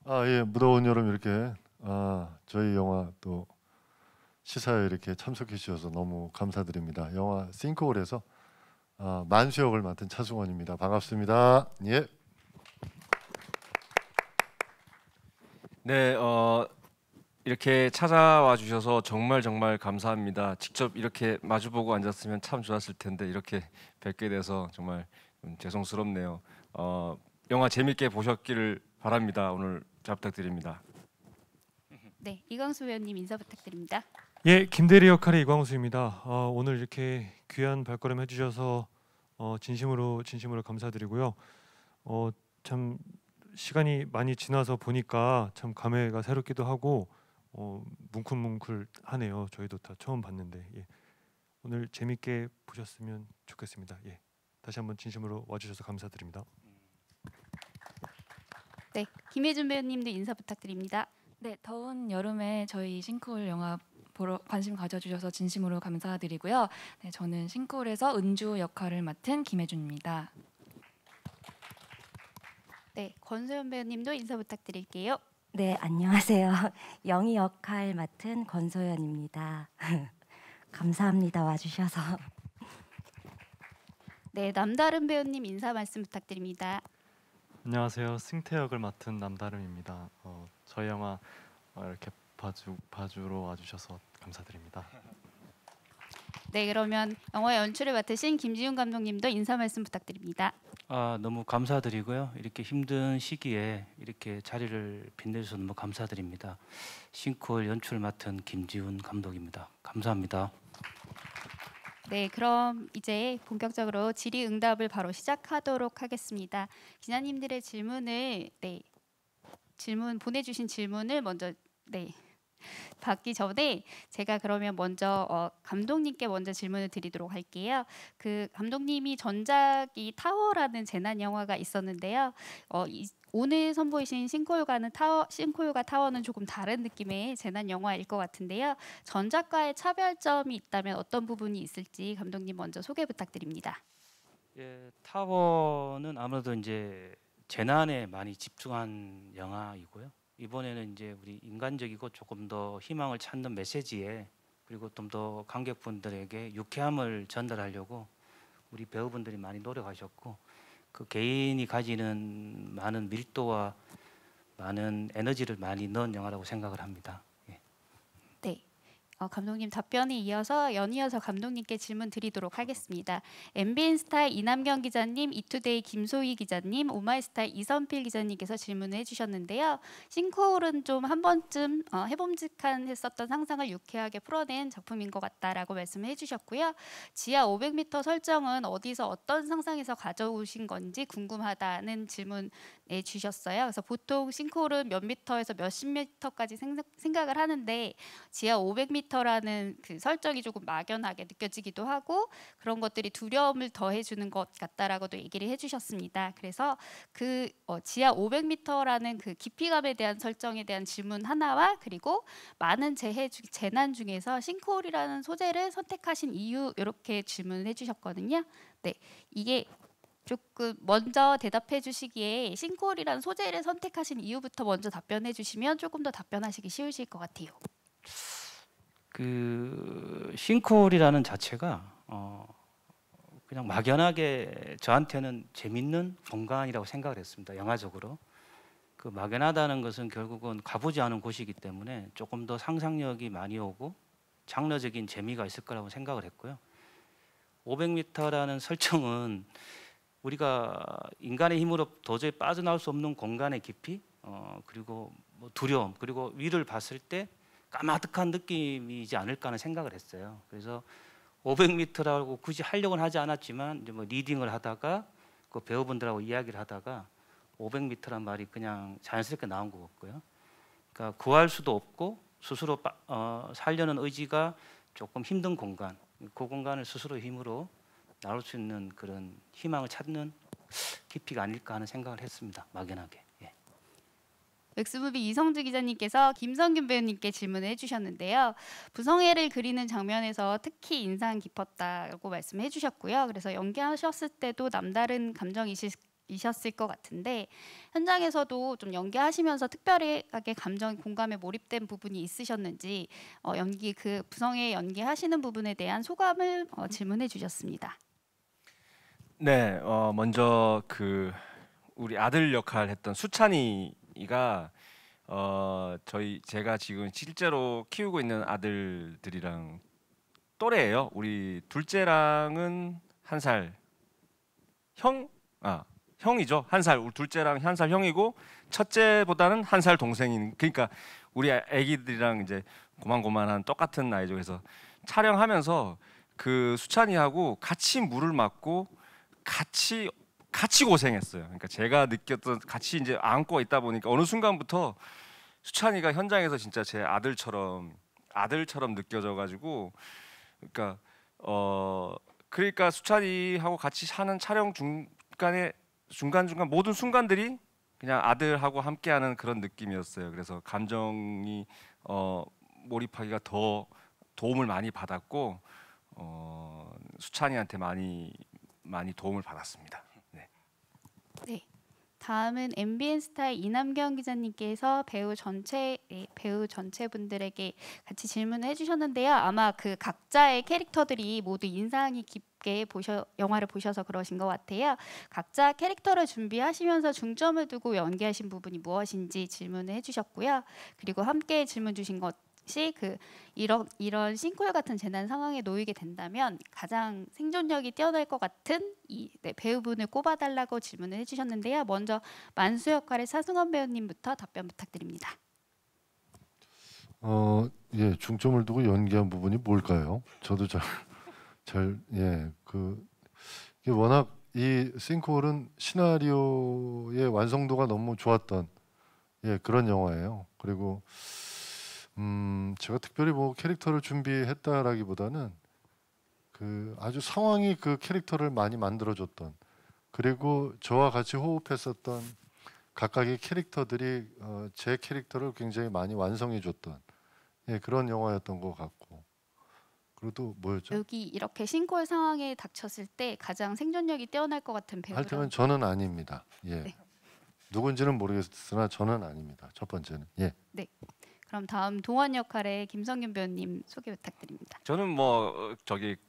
예, 무더운 여름 이렇게 저희 영화 또 시사에 이렇게 참석해 주셔서 너무 감사드립니다. 영화 싱크홀에서 만수 역을 맡은 차승원입니다. 반갑습니다. 예. 네, 이렇게 찾아와 주셔서 정말 감사합니다. 직접 이렇게 마주보고 앉았으면 참 좋았을 텐데 이렇게 뵙게 돼서 정말 죄송스럽네요. 영화 재밌게 보셨기를 바랍니다. 오늘 잘 부탁드립니다. 네, 이광수 배우님 인사 부탁드립니다. 예, 김대리 역할의 이광수입니다. 오늘 이렇게 귀한 발걸음 해주셔서 진심으로 감사드리고요. 참 시간이 많이 지나서 보니까 참 감회가 새롭기도 하고 뭉클뭉클하네요. 저희도 다 처음 봤는데 오늘 재밌게 보셨으면 좋겠습니다. 다시 한번 진심으로 와주셔서 감사드립니다. 네, 김혜준 배우님도 인사 부탁드립니다. 네, 더운 여름에 저희 싱크홀 영화 보러 관심 가져주셔서 진심으로 감사드리고요. 네, 저는 싱크홀에서 은주 역할을 맡은 김혜준입니다. 네, 권소연 배우님도 인사 부탁드릴게요. 네, 안녕하세요. 영희 역할 맡은 권소연입니다. 감사합니다. 와주셔서. 네, 남다른 배우님 인사 말씀 부탁드립니다. 안녕하세요. 승태 역을 맡은 남다름입니다. 저희 영화 이렇게 봐주러 와주셔서 감사드립니다. 네, 그러면 영화 연출을 맡으신 김지훈 감독님도 인사 말씀 부탁드립니다. 너무 감사드리고요. 이렇게 힘든 시기에 이렇게 자리를 빛내주셔서 너무 감사드립니다. 싱크홀 연출 맡은 김지훈 감독입니다. 감사합니다. 네, 그럼 이제 본격적으로 질의응답을 바로 시작하도록 하겠습니다. 기자님들의 질문 보내주신 질문을 먼저 받기 전에 제가 그러면 먼저 감독님께 먼저 질문을 드리도록 할게요. 그 감독님이 전작이 타워라는 재난 영화가 있었는데요. 오늘 선보이신 싱크홀과 타워는 조금 다른 느낌의 재난 영화일 것 같은데요. 전작과의 차별점이 있다면 어떤 부분이 있을지 감독님 먼저 소개 부탁드립니다. 예, 타워는 아무래도 이제 재난에 많이 집중한 영화이고요. 이번에는 이제 우리 인간적이고 조금 더 희망을 찾는 메시지에 그리고 좀 더 관객분들에게 유쾌함을 전달하려고 우리 배우분들이 많이 노력하셨고 그 개인이 가지는 많은 밀도와 많은 에너지를 많이 넣은 영화라고 생각을 합니다. 예. 네. 감독님 답변에 연이어서 감독님께 질문 드리도록 하겠습니다. MBN 스타일 이남경 기자님, 이투데이 김소희 기자님, 오마이스타일 이선필 기자님께서 질문을 해주셨는데요. 싱크홀은 좀 한 번쯤 해봄직했었던 상상을 유쾌하게 풀어낸 작품인 것 같다라고 말씀을 해주셨고요. 지하 500m 설정은 어디서 어떤 상상에서 가져오신 건지 궁금하다는 질문에 주셨어요. 그래서 보통 싱크홀은 몇 미터에서 몇십 미터까지 생각을 하는데 지하 500m 라는 그 설정이 조금 막연하게 느껴지기도 하고 그런 것들이 두려움을 더해주는 것 같다라고도 얘기를 해주셨습니다. 그래서 그 지하 500m라는 그 깊이감에 대한 설정에 대한 질문 하나와 그리고 많은 재난 중에서 싱크홀이라는 소재를 선택하신 이유 이렇게 질문을 해주셨거든요. 네, 이게 조금 먼저 대답해 주시기에 싱크홀이라는 소재를 선택하신 이유부터 먼저 답변해 주시면 조금 더 답변하시기 쉬우실 것 같아요. 그 싱크홀이라는 자체가 그냥 막연하게 저한테는 재밌는 공간이라고 생각을 했습니다. 영화적으로 그 막연하다는 것은 결국은 가보지 않은 곳이기 때문에 조금 더 상상력이 많이 오고 장르적인 재미가 있을 거라고 생각을 했고요. 500m라는 설정은 우리가 인간의 힘으로 도저히 빠져나올 수 없는 공간의 깊이 그리고 뭐 두려움 그리고 위를 봤을 때 까마득한 느낌이지 않을까 하는 생각을 했어요. 그래서 500m라고 굳이 하려고는 하지 않았지만 이제 뭐 리딩을 하다가 그 배우분들하고 이야기를 하다가 500m란 말이 그냥 자연스럽게 나온 것 같고요. 그러니까 구할 수도 없고 스스로 살려는 의지가 조금 힘든 공간, 그 공간을 스스로 힘으로 나올 수 있는 그런 희망을 찾는 깊이가 아닐까 하는 생각을 했습니다. 막연하게. 엑스무비 이성주 기자님께서 김성균 배우님께 질문을 해주셨는데요. 부성애를 그리는 장면에서 특히 인상 깊었다고 말씀해 주셨고요. 그래서 연기하셨을 때도 남다른 감정이실 이셨을 것 같은데 현장에서도 좀 연기하시면서 특별하게 감정 공감에 몰입된 부분이 있으셨는지 연기 그 부성의 연기하시는 부분에 대한 소감을 질문해 주셨습니다. 네, 먼저 그 우리 아들 역할 했던 수찬이가 제가 지금 실제로 키우고 있는 아들들이랑 또래예요. 우리 둘째랑은 1살 형이죠. 1살. 우리 둘째랑 1살 형이고 첫째보다는 1살 동생인. 그러니까 우리 아기들이랑 이제 고만고만한 똑같은 나이죠. 그래서 촬영하면서 그 수찬이하고 같이 물을 맞고 같이 고생했어요. 그러니까 제가 느꼈던 같이 이제 안고 있다 보니까 어느 순간부터 수찬이가 현장에서 진짜 제 아들처럼 느껴져가지고 그러니까 수찬이하고 같이 하는 촬영 중간 모든 순간들이 그냥 아들하고 함께하는 그런 느낌이었어요. 그래서 감정이 몰입하기가 더 도움을 많이 받았고 수찬이한테 많이 도움을 받았습니다. 네. 네. 다음은 MBN 스타일 이남경 기자님께서 배우 전체 분들에게 같이 질문을 해주셨는데요. 아마 그 각자의 캐릭터들이 모두 인상이 깊게 영화를 보셔서 그러신 것 같아요. 각자 캐릭터를 준비하시면서 중점을 두고 연기하신 부분이 무엇인지 질문을 해주셨고요. 그리고 함께 질문 주신 것이 이런 싱크홀 같은 재난 상황에 놓이게 된다면 가장 생존력이 뛰어날 것 같은 배우분을 꼽아달라고 질문을 해주셨는데요. 먼저 만수 역할의 차승원 배우님부터 답변 부탁드립니다. 예, 중점을 두고 연기한 부분이 뭘까요? 저도 이게 워낙 이 싱크홀은 시나리오의 완성도가 너무 좋았던 그런 영화예요. 그리고 제가 특별히 뭐 캐릭터를 준비했다라기보다는 아주 상황이 그 캐릭터를 많이 만들어줬던, 그리고 저와 같이 호흡했었던 각각의 캐릭터들이 제 캐릭터를 굉장히 많이 완성해줬던 그런 영화였던 것 같고. 그리고 또 뭐였죠? 여기 이렇게 싱크홀 상황에 닥쳤을 때 가장 생존력이 뛰어날 것 같은 배우는 하여튼 저는 아닙니다. 예. 네. 누군지는 모르겠으나 저는 아닙니다. 첫 번째는. 예. 네. 그럼 다음 동원 역할의 김성균 배우님 소개 부탁드립니다. 저는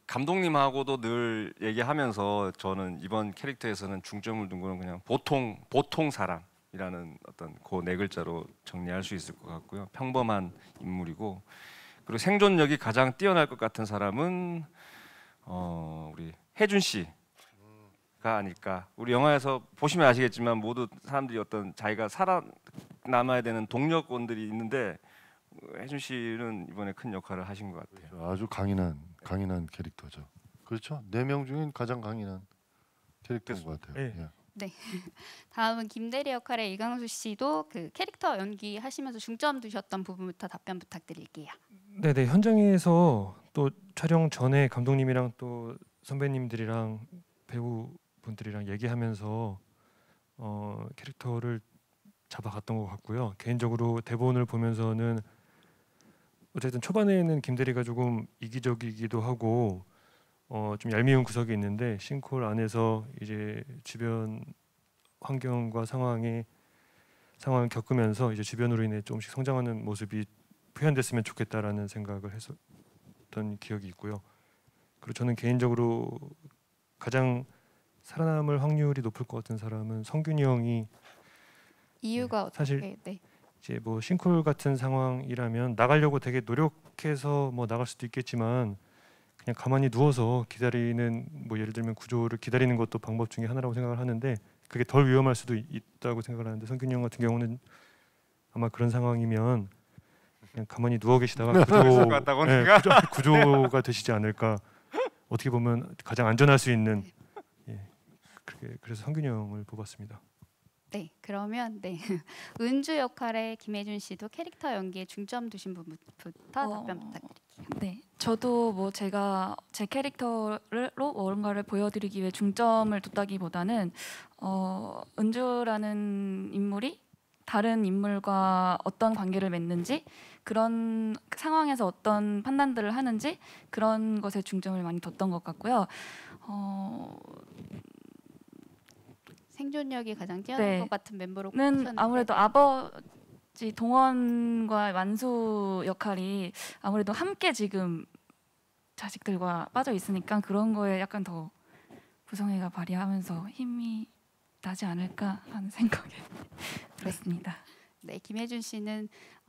감독님하고도 늘 얘기하면서 저는 이번 캐릭터에서는 중점을 둔 거는 그냥 보통 사람이라는 어떤 그 네 글자로 정리할 수 있을 것 같고요. 평범한 인물이고, 그리고 생존력이 가장 뛰어날 것 같은 사람은 우리 혜준 씨가 아닐까. 우리 영화에서 보시면 아시겠지만 모두 사람들이 어떤 자기가 살아남아야 되는 동력원들이 있는데 혜준 씨는 이번에 큰 역할을 하신 것 같아요. 아주 강인한 캐릭터죠. 그렇죠? 4명 중엔 가장 강인한 캐릭터인 것 같아요. 네. 예. 네. 다음은 김대리 역할의 이강수 씨도 그 캐릭터 연기하시면서 중점 두셨던 부분부터 답변 부탁드릴게요. 네네, 현장에서 또 촬영 전에 감독님이랑 또 선배님들이랑 배우분들이랑 얘기하면서 캐릭터를 잡아갔던 것 같고요. 개인적으로 대본을 보면서는 어쨌든 초반에는 김대리가 조금 이기적이기도 하고 좀 얄미운 구석이 있는데 싱크홀 안에서 이제 주변 환경과 상황을 겪으면서 이제 주변으로 인해 조금씩 성장하는 모습이 표현됐으면 좋겠다라는 생각을 했었던 기억이 있고요. 그리고 저는 개인적으로 가장 살아남을 확률이 높을 것 같은 사람은 성균이 형이 이유가 사실 어떻게? 네. 이제 뭐 싱크홀 같은 상황이라면 나가려고 되게 노력해서 뭐 나갈 수도 있겠지만 그냥 가만히 누워서 기다리는, 뭐 예를 들면 구조를 기다리는 것도 방법 중에 하나라고 생각을 하는데 그게 덜 위험할 수도 있다고 생각을 하는데 성균이 형 같은 경우는 아마 그런 상황이면 그냥 가만히 누워 계시다가 구조가 되시지 않을까. 어떻게 보면 가장 안전할 수 있는 그래서 성균이 형을 뽑았습니다. 네, 그러면 은주 역할의 김혜준 씨도 캐릭터 연기에 중점 두신 부분부터 답변 부탁드릴게요. 네, 저도 뭐 제가 제 캐릭터로 뭔가를 보여드리기 위해 중점을 뒀다기보다는 은주라는 인물이 다른 인물과 어떤 관계를 맺는지, 그런 상황에서 어떤 판단들을 하는지, 그런 것에 중점을 많이 뒀던 것 같고요. 생존력이 가장 뛰어난 네. 것 같은 멤버로 는 꼽으셨는데 아무래도 아버지 동원과 만수 역할이 아무래도 함께 지금 자식들과 빠져 있으니까 그런 거에 약간 더 구성애가 발휘하면서 힘이 나지 않을까 하는 생각이 들었습니다. 네, 김혜준 씨는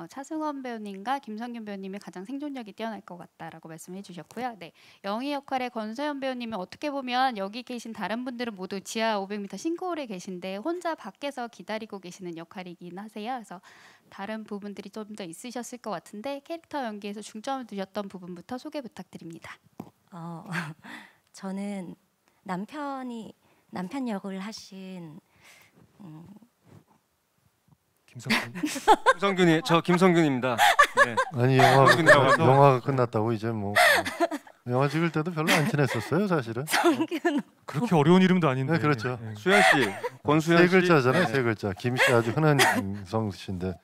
차승원 배우님과 김성균 배우님이 가장 생존력이 뛰어날 것 같다라고 말씀해 주셨고요. 네, 영희 역할의 권소연 배우님은 어떻게 보면 여기 계신 다른 분들은 모두 지하 500m 싱크홀에 계신데 혼자 밖에서 기다리고 계시는 역할이긴 하세요. 그래서 다른 부분들이 좀 더 있으셨을 것 같은데 캐릭터 연기에서 중점을 두셨던 부분부터 소개 부탁드립니다. 저는 남편 역을 하신 김성균이 저 김성균입니다. 네. 아니 성균이라고 하죠. 영화가 끝났다고 이제 뭐 영화 찍을 때도 별로 안 친했었어요 사실은. 성균 그렇게 어려운 이름도 아닌데. 네, 그렇죠. 예. 수현 씨, 권수현 세 씨. 글자잖아요. 네. 세 글자. 김 씨 아주 흔한 김성 씨인데.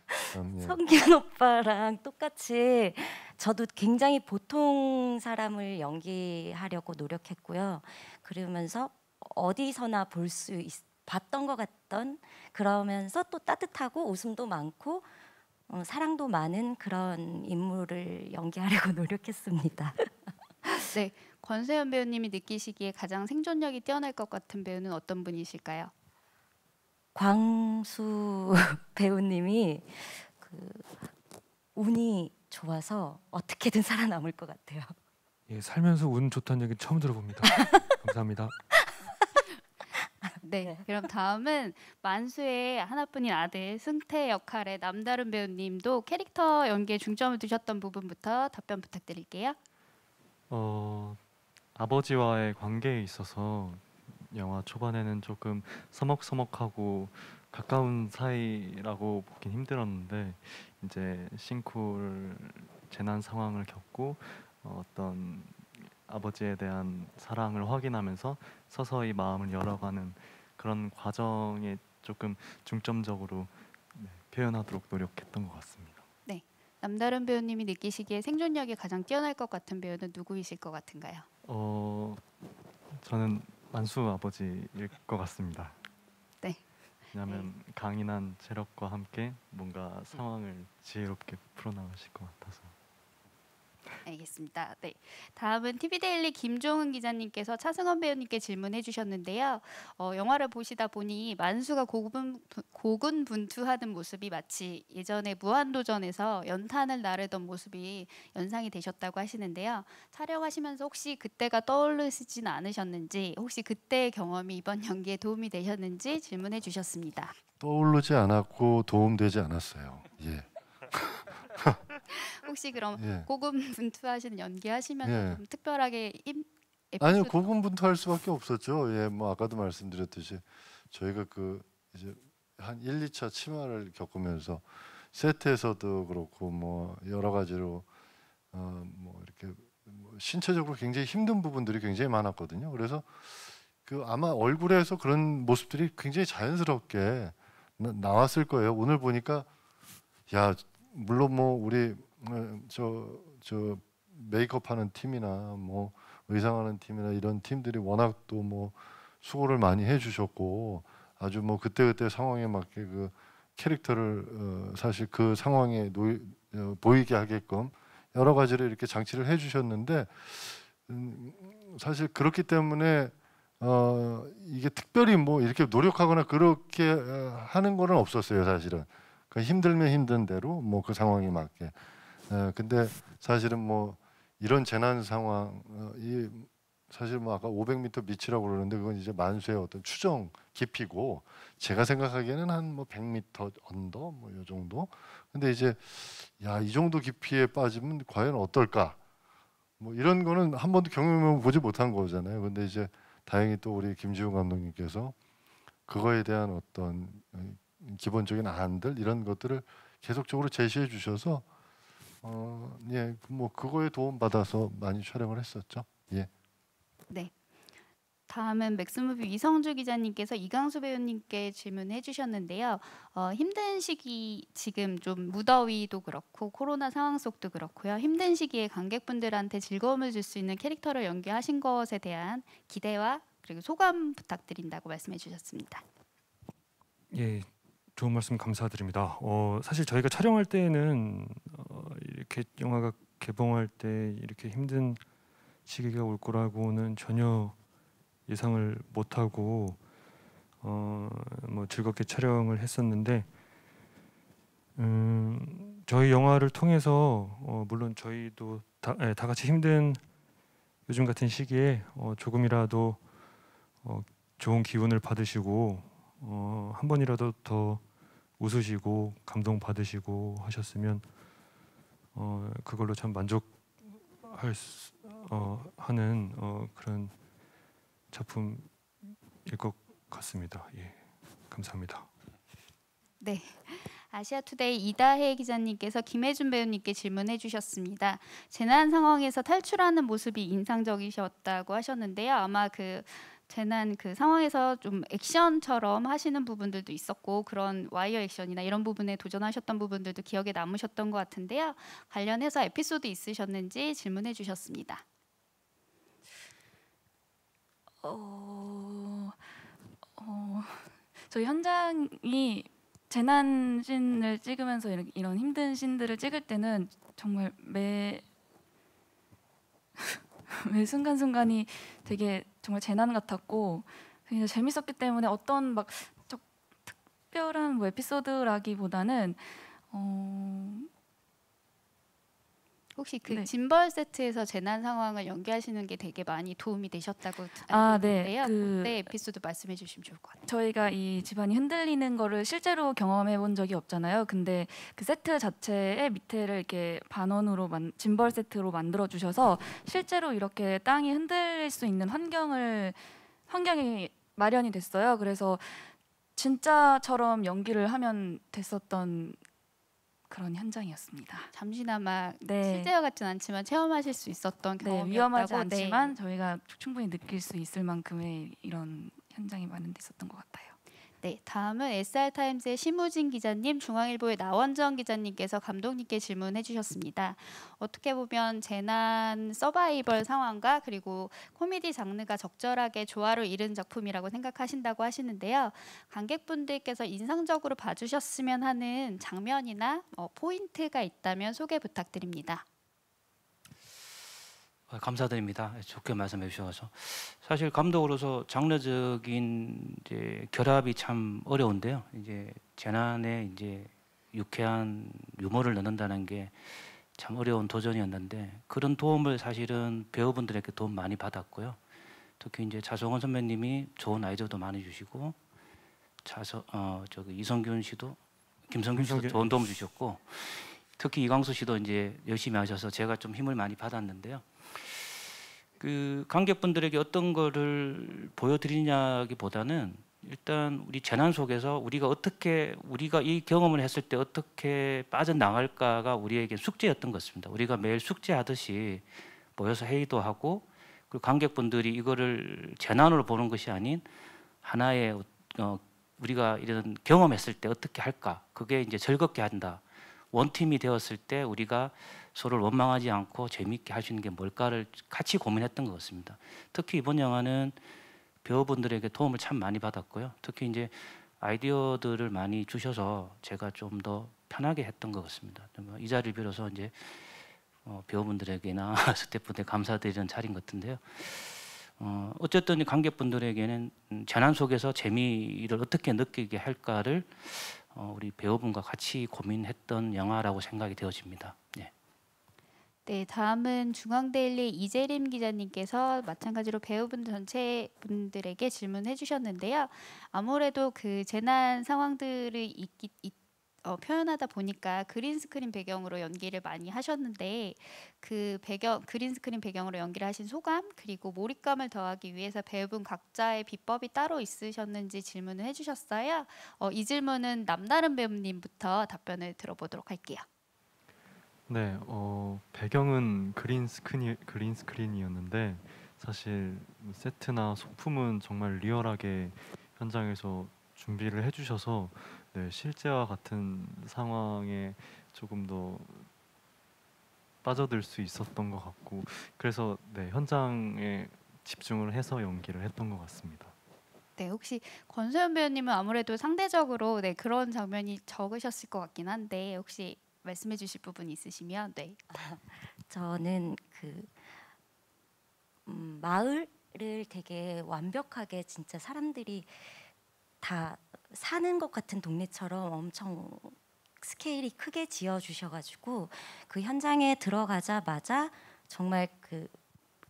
예. 성균 오빠랑 똑같이 저도 굉장히 보통 사람을 연기하려고 노력했고요. 그러면서 어디서나 봤던 것 같던 그러면서 또 따뜻하고 웃음도 많고 사랑도 많은 그런 인물을 연기하려고 노력했습니다. 네, 권소연 배우님이 느끼시기에 가장 생존력이 뛰어날 것 같은 배우는 어떤 분이실까요? 광수 배우님이 운이 좋아서 어떻게든 살아남을 것 같아요. 예, 살면서 운 좋다는 얘기 처음 들어봅니다. 감사합니다. 네, 그럼 다음은 만수의 하나뿐인 아들 승태 역할의 남다른 배우님도 캐릭터 연기에 중점을 두셨던 부분부터 답변 부탁드릴게요. 아버지와의 관계에 있어서 영화 초반에는 조금 서먹서먹하고 가까운 사이라고 보긴 힘들었는데 이제 싱크홀 재난 상황을 겪고 어떤 아버지에 대한 사랑을 확인하면서 서서히 마음을 열어가는 그런 과정에 조금 중점적으로 표현하도록 노력했던 것 같습니다. 네, 남다른 배우님이 느끼시기에 생존력이 가장 뛰어날 것 같은 배우는 누구이실 것 같은가요? 저는 만수 아버지일 것 같습니다. 네. 왜냐하면 강인한 체력과 함께 뭔가 상황을 지혜롭게 풀어나가실 것 같아서. 알겠습니다. 네, 다음은 TV데일리 김종은 기자님께서 차승원 배우님께 질문해 주셨는데요. 영화를 보시다 보니 만수가 고군분투하는 모습이 마치 예전에 무한도전에서 연탄을 나르던 모습이 연상이 되셨다고 하시는데요. 촬영하시면서 혹시 그때가 떠오르시진 않으셨는지, 혹시 그때의 경험이 이번 연기에 도움이 되셨는지 질문해 주셨습니다. 떠오르지 않았고 도움되지 않았어요. 예. 혹시 그럼 예. 고군분투하시는 연기하시면서 예. 좀 특별하게 아니요, 에피소드- 고군분투할 수밖에 없었죠. 예, 뭐 아까도 말씀드렸듯이 저희가 이제 한 1, 2차 치마를 겪으면서 세트에서도 그렇고 뭐 여러 가지로 뭐 이렇게 신체적으로 굉장히 힘든 부분들이 굉장히 많았거든요. 그래서 아마 얼굴에서 그런 모습들이 굉장히 자연스럽게 나왔을 거예요. 오늘 보니까 야, 물론 뭐 우리 저 메이크업하는 팀이나 뭐 의상하는 팀이나 이런 팀들이 워낙 또 뭐 수고를 많이 해주셨고 아주 뭐 그때그때 상황에 맞게 그 캐릭터를 사실 그 상황에 보이게 하게끔 여러 가지를 이렇게 장치를 해주셨는데 사실 그렇기 때문에 이게 특별히 뭐 이렇게 노력하거나 그렇게 하는 거는 없었어요. 사실은 힘들면 힘든 대로 뭐 그 상황에 맞게. 근데 사실은 뭐 이런 재난 상황이 사실 뭐 아까 500m 밑이라고 그러는데 그건 이제 만수의 어떤 추정 깊이고 제가 생각하기에는 한 뭐 100m 언더 뭐 이 정도. 근데 이제 야, 이 정도 깊이에 빠지면 과연 어떨까? 뭐 이런 거는 한 번도 경험해 보지 못한 거잖아요. 근데 이제 다행히 또 우리 김지훈 감독님께서 그거에 대한 어떤 기본적인 안들 이런 것들을 계속적으로 제시해 주셔서 예, 뭐 그거에 도움 받아서 많이 촬영을 했었죠. 예. 네. 다음은 맥스무비 이성주 기자님께서 이강수 배우님께 질문해 주셨는데요. 힘든 시기 지금 좀 무더위도 그렇고 코로나 상황 속도 그렇고요. 힘든 시기에 관객분들한테 즐거움을 줄 수 있는 캐릭터를 연기하신 것에 대한 기대와 그리고 소감 부탁드린다고 말씀해 주셨습니다. 예, 좋은 말씀 감사드립니다. 사실 저희가 촬영할 때는 이렇게 영화가 개봉할 때 이렇게 힘든 시기가 올 거라고는 전혀 예상을 못하고 뭐 즐겁게 촬영을 했었는데 저희 영화를 통해서 물론 저희도 다 같이 힘든 요즘 같은 시기에 조금이라도 좋은 기운을 받으시고 한 번이라도 더 웃으시고 감동 받으시고 하셨으면 그걸로 참 하는 그런 작품일 것 같습니다. 예, 감사합니다. 네. 아시아투데이 이다혜 기자님께서 김혜준 배우님께 질문해 주셨습니다. 재난 상황에서 탈출하는 모습이 인상적이셨다고 하셨는데요. 아마 그 재난 그 상황에서 좀 액션처럼 하시는 부분들도 있었고 그런 와이어 액션이나 이런 부분에 도전하셨던 부분들도 기억에 남으셨던 것 같은데요. 관련해서 에피소드 있으셨는지 질문해 주셨습니다. 저희 현장이 재난씬을 찍으면서 이런 힘든 씬들을 찍을 때는 정말 매 순간순간이 되게 정말 재난 같았고 굉장히 재밌었기 때문에 어떤 막 특별한 뭐 에피소드라기보다는 혹시 그 네. 짐벌 세트에서 재난 상황을 연기하시는 게 되게 많이 도움이 되셨다고 알고 네. 있는데요. 그때 에피소드 말씀해 주시면 좋을 것 같아요. 저희가 이 집안이 흔들리는 거를 실제로 경험해 본 적이 없잖아요. 근데 그 세트 자체의 밑에를 이렇게 반원으로 짐벌 세트로 만들어 주셔서 실제로 이렇게 땅이 흔들릴 수 있는 환경이 마련이 됐어요. 그래서 진짜처럼 연기를 하면 됐었던 그런 현장이었습니다. 잠시나마 네. 실제와 같진 않지만 체험하실 수 있었던 경험이었다고. 위험하지 않지만 저희가 충분히 느낄 수 있을 만큼의 이런 현장이 마련돼 있었던 것 같아요. 네, 다음은 SR타임스의 심우진 기자님, 중앙일보의 나원정 기자님께서 감독님께 질문해 주셨습니다. 어떻게 보면 재난 서바이벌 상황과 그리고 코미디 장르가 적절하게 조화를 이룬 작품이라고 생각하신다고 하시는데요. 관객분들께서 인상적으로 봐주셨으면 하는 장면이나 포인트가 있다면 소개 부탁드립니다. 감사드립니다. 좋게 말씀해 주셔서 사실 감독으로서 장르적인 이제 결합이 참 어려운데요. 이제 재난에 이제 유쾌한 유머를 넣는다는 게 참 어려운 도전이었는데 그런 도움을 사실은 배우분들에게 도움 많이 받았고요. 특히 이제 차성원 선배님이 좋은 아이디어도 많이 주시고 이성균 씨도 김성균 씨도 좋은 도움을 주셨고 특히 이광수 씨도 이제 열심히 하셔서 제가 좀 힘을 많이 받았는데요. 그 관객분들에게 어떤 거를 보여드리냐기보다는 일단 우리 재난 속에서 우리가 이 경험을 했을 때 어떻게 빠져나갈까가 우리에게 숙제였던 것 같습니다. 우리가 매일 숙제하듯이 모여서 회의도 하고 그리고 관객분들이 이거를 재난으로 보는 것이 아닌 하나의 우리가 이런 경험했을 때 어떻게 할까 그게 이제 즐겁게 한다. 원팀이 되었을 때 우리가 서로를 원망하지 않고 재미있게 할 수 있는 게 뭘까를 같이 고민했던 것 같습니다. 특히 이번 영화는 배우분들에게 도움을 참 많이 받았고요. 특히 이제 아이디어들을 많이 주셔서 제가 좀 더 편하게 했던 것 같습니다. 이 자리를 빌어서 이제 배우분들에게나 스태프분들 감사드리는 자리인 것 같은데요. 어쨌든 관객분들에게는 재난 속에서 재미를 어떻게 느끼게 할까를 우리 배우분과 같이 고민했던 영화라고 생각이 되어집니다. 네. 네, 다음은 중앙데일리 이재림 기자님께서 마찬가지로 배우분 전체 분들에게 질문해 주셨는데요. 아무래도 그 재난 상황들을 표현하다 보니까 그린스크린 배경으로 연기를 많이 하셨는데 그 그린스크린 배경으로 연기를 하신 소감 그리고 몰입감을 더하기 위해서 배우분 각자의 비법이 따로 있으셨는지 질문을 해주셨어요. 이 질문은 남다른 배우님부터 답변을 들어보도록 할게요. 네, 배경은 그린스크린이었는데 사실 세트나 소품은 정말 리얼하게 현장에서 준비를 해주셔서 네, 실제와 같은 상황에 조금 더 빠져들 수 있었던 것 같고 그래서 네, 현장에 집중을 해서 연기를 했던 것 같습니다. 네, 혹시 권소연 배우님은 아무래도 상대적으로 네, 그런 장면이 적으셨을 것 같긴 한데 혹시 말씀해 주실 부분 있으시면 네. 저는 그 마을을 되게 완벽하게 진짜 사람들이 다 사는 것 같은 동네처럼 엄청 스케일이 크게 지어주셔가지고 그 현장에 들어가자마자 정말 그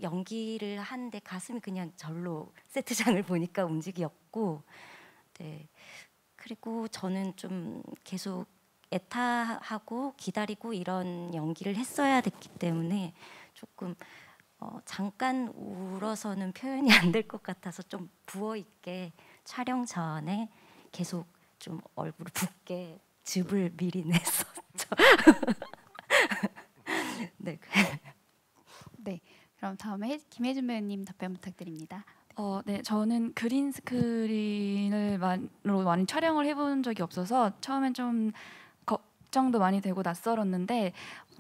연기를 하는데 가슴이 그냥 절로 세트장을 보니까 움직였고, 네. 그리고 저는 좀 계속 애타하고 기다리고 이런 연기를 했어야 됐기 때문에 조금 잠깐 울어서는 표현이 안 될 것 같아서 좀 부어 있게 촬영 전에 계속 좀 얼굴을 붓게 즙을 미리 냈었죠. 네. 네. 그럼 다음에 김혜준 배우님 답변 부탁드립니다. 네, 저는 그린 스크린을 많이 촬영을 해본 적이 없어서 처음엔 좀 걱정도 많이 되고 낯설었는데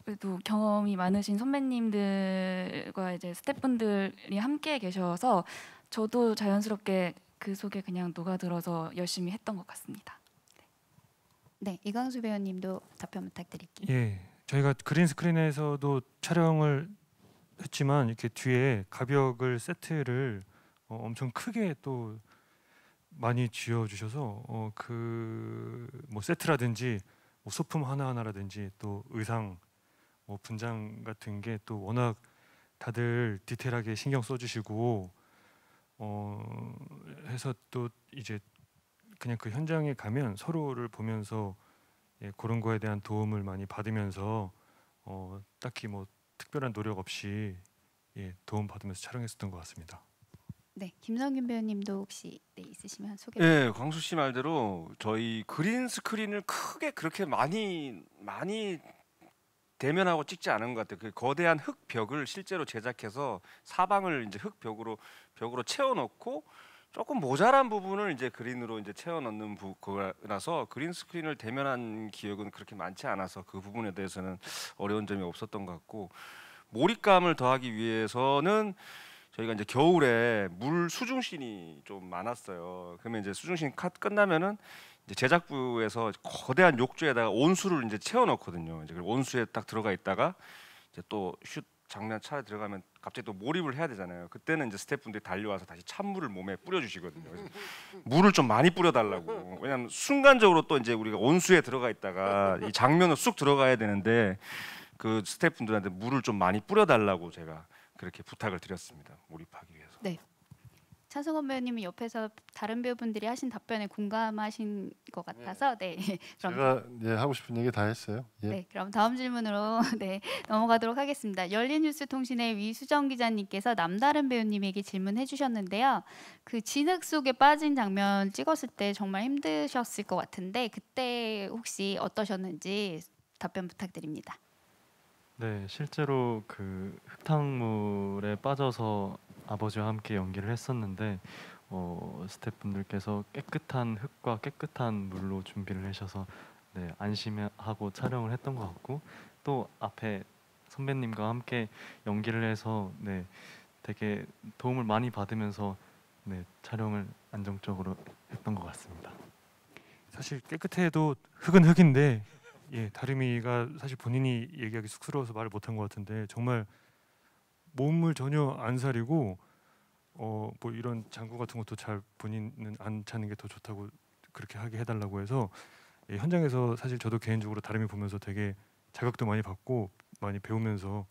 그래도 경험이 많으신 선배님들과 이제 스태프분들이 함께 계셔서 저도 자연스럽게 그 속에 그냥 녹아들어서 열심히 했던 것 같습니다. 네, 이광수 배우님도 답변 부탁드릴게요. 예, 저희가 그린 스크린에서도 촬영을 했지만 이렇게 뒤에 가벽을 세트를 엄청 크게 또 많이 지어 주셔서 그 뭐 세트라든지 뭐 소품 하나하나라든지 또 의상 뭐 분장 같은 게 또 워낙 다들 디테일하게 신경 써 주시고 해서 또 이제 그냥 그 현장에 가면 서로를 보면서 예, 그런 거에 대한 도움을 많이 받으면서 딱히 뭐 특별한 노력 없이 예, 도움 받으면서 촬영했었던 것 같습니다. 네, 김성균 배우님도 혹시 네, 있으시면 소개. 네, 광수 씨 말대로 저희 그린 스크린을 크게 그렇게 많이 대면하고 찍지 않은 것 같아요. 그 거대한 흙벽을 실제로 제작해서 사방을 이제 벽으로 채워넣고 조금 모자란 부분을 이제 그린으로 이제 채워넣는 거라서 그린 스크린을 대면한 기억은 그렇게 많지 않아서 그 부분에 대해서는 어려운 점이 없었던 것 같고, 몰입감을 더하기 위해서는 저희가 이제 겨울에 물 수중 씬이 좀 많았어요. 그러면 이제 수중 씬 끝나면은 이제 제작부에서 거대한 욕조에다가 온수를 이제 채워 넣거든요. 이제 온수에 딱 들어가 있다가 이제 또 슛 장면 차에 들어가면 갑자기 또 몰입을 해야 되잖아요. 그때는 이제 스태프분들이 달려와서 다시 찬물을 몸에 뿌려주시거든요. 그래서 물을 좀 많이 뿌려달라고. 왜냐하면 순간적으로 또 이제 우리가 온수에 들어가 있다가 이 장면으로 쑥 들어가야 되는데 그 스태프분들한테 물을 좀 많이 뿌려달라고 제가 그렇게 부탁을 드렸습니다. 몰입하기 위해서. 네. 차승원 배우님은 옆에서 다른 배우분들이 하신 답변에 공감하신 것 같아서 네. 그럼 제가 예, 하고 싶은 얘기 다 했어요. 예. 네, 그럼 다음 질문으로 네, 넘어가도록 하겠습니다. 열린뉴스통신의 위수정 기자님께서 남다른 배우님에게 질문해 주셨는데요. 그 진흙 속에 빠진 장면 찍었을 때 정말 힘드셨을 것 같은데 그때 혹시 어떠셨는지 답변 부탁드립니다. 네, 실제로 그 흙탕물에 빠져서 아버지와 함께 연기를 했었는데 스태프분들께서 깨끗한 흙과 깨끗한 물로 준비를 하셔서 네, 안심하고 촬영을 했던 것 같고, 또 앞에 선배님과 함께 연기를 해서 네, 되게 도움을 많이 받으면서 네, 촬영을 안정적으로 했던 것 같습니다. 사실 깨끗해도 흙은 흙인데 예, 다름이가 사실 본인이 얘기하기 쑥스러워서 말을 못한 것 같은데 정말 몸을 전혀 안 사리고 뭐 이런 장구 같은 것도 잘 본인은 안 차는 게 더 좋다고 그렇게 하게 해달라고 해서 예, 현장에서 사실 저도 개인적으로 다름이 보면서 되게 자극도 많이 받고 많이 배우면서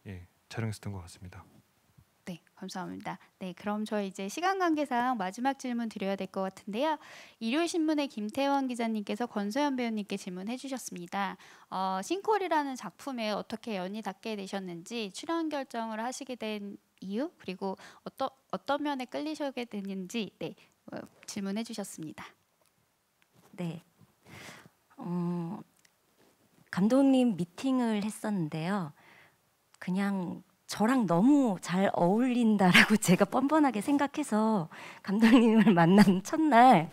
예, 촬영했었던 것 같습니다. 네, 감사합니다. 네, 그럼 저희 이제 시간 관계상 마지막 질문 드려야 될 것 같은데요. 일요일신문의 김태원 기자님께서 권소연 배우님께 질문해 주셨습니다. 싱콜이라는 작품에 어떻게 연이 닿게 되셨는지, 출연 결정을 하시게 된 이유, 그리고 어떤 면에 끌리시게 됐는지 네, 질문해 주셨습니다. 네. 감독님 미팅을 했었는데요. 그냥 저랑 너무 잘 어울린다라고 제가 뻔뻔하게 생각해서 감독님을 만난 첫날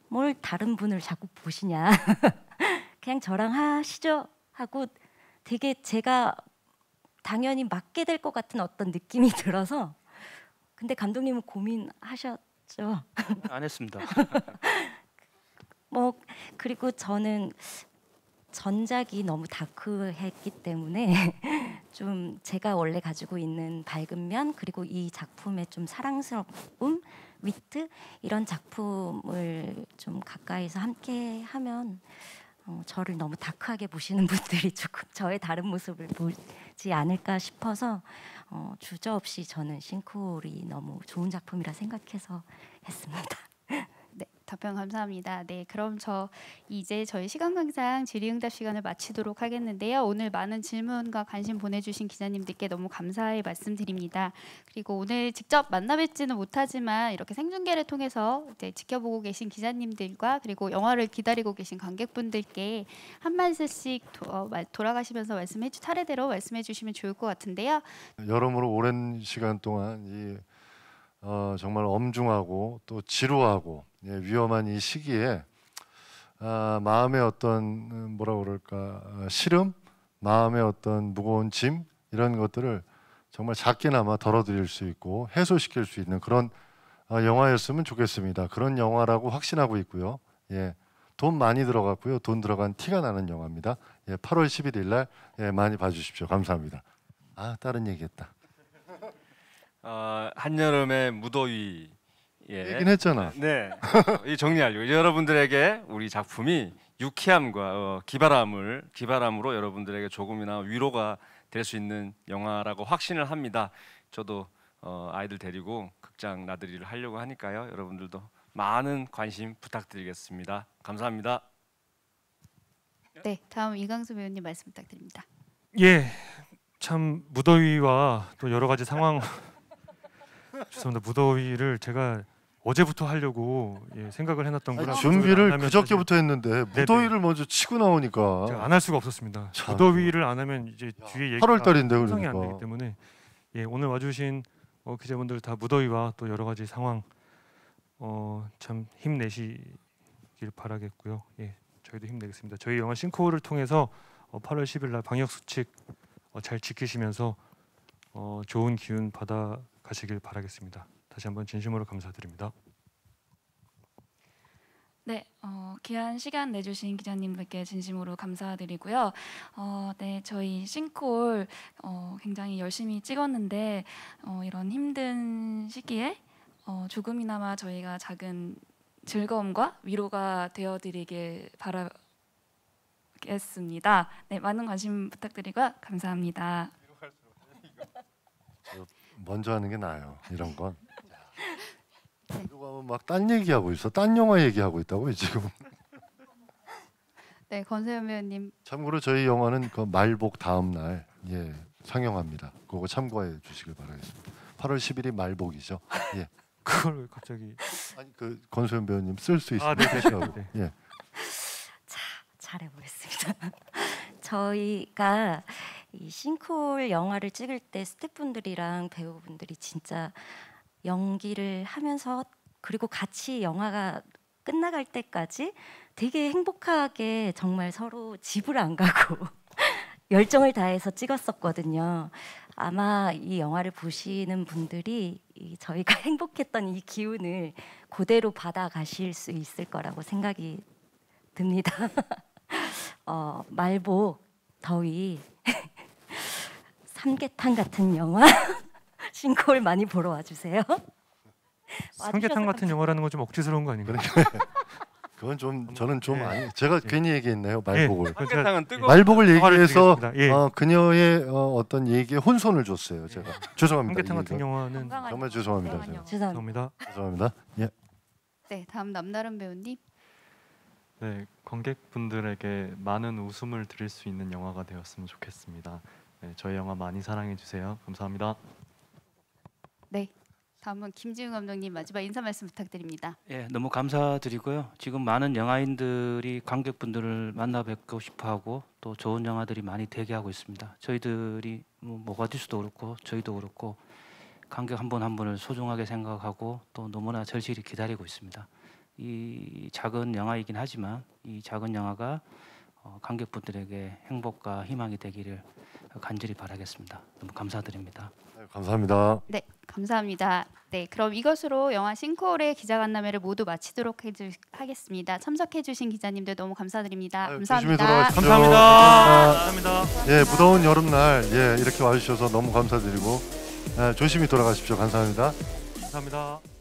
뭘 다른 분을 자꾸 보시냐 그냥 저랑 하시죠 하고 되게 제가 당연히 맡게 될 것 같은 어떤 느낌이 들어서, 근데 감독님은 고민하셨 하셨죠? 안 했습니다. 뭐 그리고 저는 전작이 너무 다크했기 때문에 좀 제가 원래 가지고 있는 밝은 면 그리고 이 작품의 좀 사랑스러움, 위트 이런 작품을 좀 가까이서 함께 하면 저를 너무 다크하게 보시는 분들이 조금 저의 다른 모습을 보지 않을까 싶어서 주저없이 저는 싱크홀이 너무 좋은 작품이라 생각해서 했습니다. 네, 답변 감사합니다. 네, 그럼 저 이제 저희 시간 강상 질의응답 시간을 마치도록 하겠는데요. 오늘 많은 질문과 관심 보내주신 기자님들께 너무 감사의 말씀드립니다. 그리고 오늘 직접 만나뵙지는 못하지만 이렇게 생중계를 통해서 이제 지켜보고 계신 기자님들과 그리고 영화를 기다리고 계신 관객분들께 한 말씀씩 돌아가시면서 차례대로 말씀해 주시면 좋을 것 같은데요. 여러모로 오랜 시간 동안 이 정말 엄중하고 또 지루하고 위험한 이 시기에 마음의 어떤 뭐라 그럴까 시름, 마음의 어떤 무거운 짐 이런 것들을 정말 작게나마 덜어드릴 수 있고 해소시킬 수 있는 그런 영화였으면 좋겠습니다. 그런 영화라고 확신하고 있고요. 예, 돈 많이 들어갔고요. 돈 들어간 티가 나는 영화입니다. 예, 8월 11일 날 많이 봐주십시오. 감사합니다. 다른 얘기했다. 한여름의 무더위 얘긴 했잖아. 네, 이 정리하려고 여러분들에게 우리 작품이 유쾌함과 기바람으로 여러분들에게 조금이나 위로가 될 수 있는 영화라고 확신을 합니다. 저도 아이들 데리고 극장 나들이를 하려고 하니까요. 여러분들도 많은 관심 부탁드리겠습니다. 감사합니다. 네, 다음 이강수 배우님 말씀 부탁드립니다. 예, 참 무더위와 또 여러 가지 상황 죄송합니다. 무더위를 제가 어제부터 하려고 생각을 해놨던 거라 준비를 그저께부터 했는데 무더위를 먼저 치고 나오니까 제가 안 할 수가 없었습니다. 참. 무더위를 안 하면 이제 뒤에 얘기가 8월 달인데 형성이 안 그러니까. 되기 때문에 오늘 와주신 기자분들 다 무더위와 또 여러 가지 상황 참 힘내시길 바라겠고요. 저희도 힘내겠습니다. 저희 영화 싱크홀을 통해서 8월 10일 날 방역 수칙 잘 지키시면서 좋은 기운 받아 가시길 바라겠습니다. 다시 한번 진심으로 감사드립니다. 네, 귀한 시간 내주신 기자님들께 진심으로 감사드리고요. 네, 저희 싱크홀 굉장히 열심히 찍었는데 이런 힘든 시기에 조금이나마 저희가 작은 즐거움과 위로가 되어드리길 바라겠습니다. 네, 많은 관심 부탁드리고요. 감사합니다. 먼저 하는 게 나아요. 이런 건. 이거 막 딴 얘기하고 있어. 딴 영화 얘기하고 있다고요 지금. 네, 권세현 배우님. 참고로 저희 영화는 그 말복 다음 날 상영합니다. 그거 참고해 주시길 바라겠습니다. 8월 10일이 말복이죠. 예. 그걸 왜 갑자기? 아니 그 권소연 배우님 쓸 수 있으면 네, 하시라고. 네. 예. 잘해보겠습니다. 저희가 이 싱크홀 영화를 찍을 때 스태프분들이랑 배우분들이 진짜 연기를 하면서 그리고 같이 영화가 끝나갈 때까지 되게 행복하게 정말 서로 집을 안 가고 열정을 다해서 찍었었거든요. 아마 이 영화를 보시는 분들이 저희가 행복했던 이 기운을 그대로 받아가실 수 있을 거라고 생각이 듭니다. 말복, 더위, 삼계탕 같은 영화 싱크홀 많이 보러 와주세요. 삼계탕 같은 영화라는 건 좀 억지스러운 거 아닌가요? 그건 좀 저는 좀 아니. 제가 괜히 얘기했네요. 말복을. 삼계탕은 뜨거워. 말복을 얘기해서 드리겠습니다. 그녀의 어떤 얘기에 혼선을 줬어요. 제가 죄송합니다. 삼계탕 같은 영화는 정말 죄송합니다. 제가. 죄송합니다. 죄송합니다. 예. 네, 다음 남다른 배우님. 네, 관객분들에게 많은 웃음을 드릴 수 있는 영화가 되었으면 좋겠습니다. 네, 저희 영화 많이 사랑해 주세요. 감사합니다. 네, 다음은 김지훈 감독님 마지막 인사 말씀 부탁드립니다. 너무 감사드리고요. 지금 많은 영화인들이 관객분들을 만나 뵙고 싶어하고 또 좋은 영화들이 많이 대기하고 있습니다. 저희들이 모가디슈도 그렇고 저희도 그렇고 관객 한 분 한 분을 소중하게 생각하고 또 너무나 절실히 기다리고 있습니다. 이 작은 영화이긴 하지만 이 작은 영화가 관객분들에게 행복과 희망이 되기를 간절히 바라겠습니다. 너무 감사드립니다. 네, 감사합니다. 네, 감사합니다. 네, 그럼 이것으로 영화 싱크홀의 기자간담회를 모두 마치도록 하겠습니다. 참석해주신 기자님들 너무 감사드립니다. 아유, 감사합니다. 조심히 돌아가십시오. 감사합니다. 예, 무더운 여름날 이렇게 와주셔서 너무 감사드리고 조심히 돌아가십시오. 감사합니다. 감사합니다.